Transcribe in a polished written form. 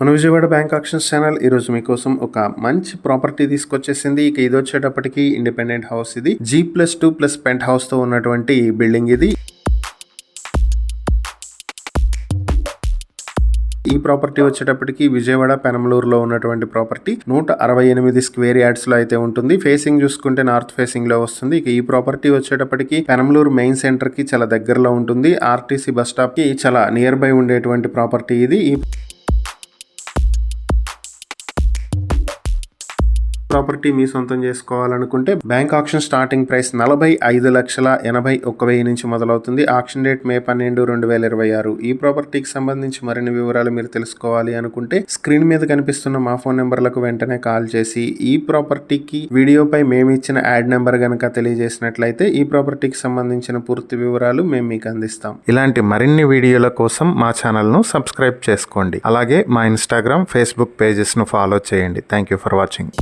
మన Vijayawada bank actions channel ఈ రోజు మీకోసం ఒక మంచి ప్రాపర్టీ తీసుకొచ్చేసింది. ఇక ఇది వచ్చేటప్పటికి ఇండిపెండెంట్ హౌస్. ఇది G+2+ పెంట్ హౌస్ తో ఉన్నటువంటి బిల్డింగ్ ఇది. ఈ ప్రాపర్టీ వచ్చేటప్పటికి విజయవాడ పెనమలూరులో ఉన్నటువంటి ప్రాపర్టీ 168 స్క్వేర్ యార్డ్స్ లో అయితే ఉంటుంది. ఫేసింగ్ చూసుకుంటే నార్త్ ఫేసింగ్ లో వస్తుంది. ఇక ఈ ప్రాపర్టీ వచ్చేటప్పటికి పెనమలూరు మెయిన్ సెంటర్ కి చాలా దగ్గరలో ఉంటుంది. ఆర్టీసీ బస్ స్టాప్ కి చాలా నియర్ బై ఉండేటువంటి ప్రాపర్టీ ఇది. ఈ ప్రాపర్టీ మీ సొంతం చేసుకోవాలనుకుంటే బ్యాంక్ ఆక్షన్ స్టార్టింగ్ ప్రైస్ 45,81,000 నుంచి మొదలవుతుంది. Auction date May 12, 2026. ఈ ప్రాపర్టీకి సంబంధించి మరిన్ని వివరాలు మీరు తెలుసుకోవాలి అనుకుంటే స్క్రీన్ మీద కనిపిస్తున్న మా ఫోన్ నెంబర్లకు వెంటనే కాల్ చేసి ఈ ప్రాపర్టీకి వీడియోపై మేము ఇచ్చిన యాడ్ నెంబర్ గనక తెలియజేసినట్లయితే ఈ ప్రాపర్టీకి సంబంధించిన పూర్తి వివరాలు మేము మీకు అందిస్తాం. ఇలాంటి మరిన్ని వీడియోల కోసం మా ఛానల్ ను సబ్స్క్రైబ్ చేసుకోండి. అలాగే మా ఇన్స్టాగ్రామ్, ఫేస్బుక్ పేజెస్ ను ఫాలో చేయండి. Thank you for watching.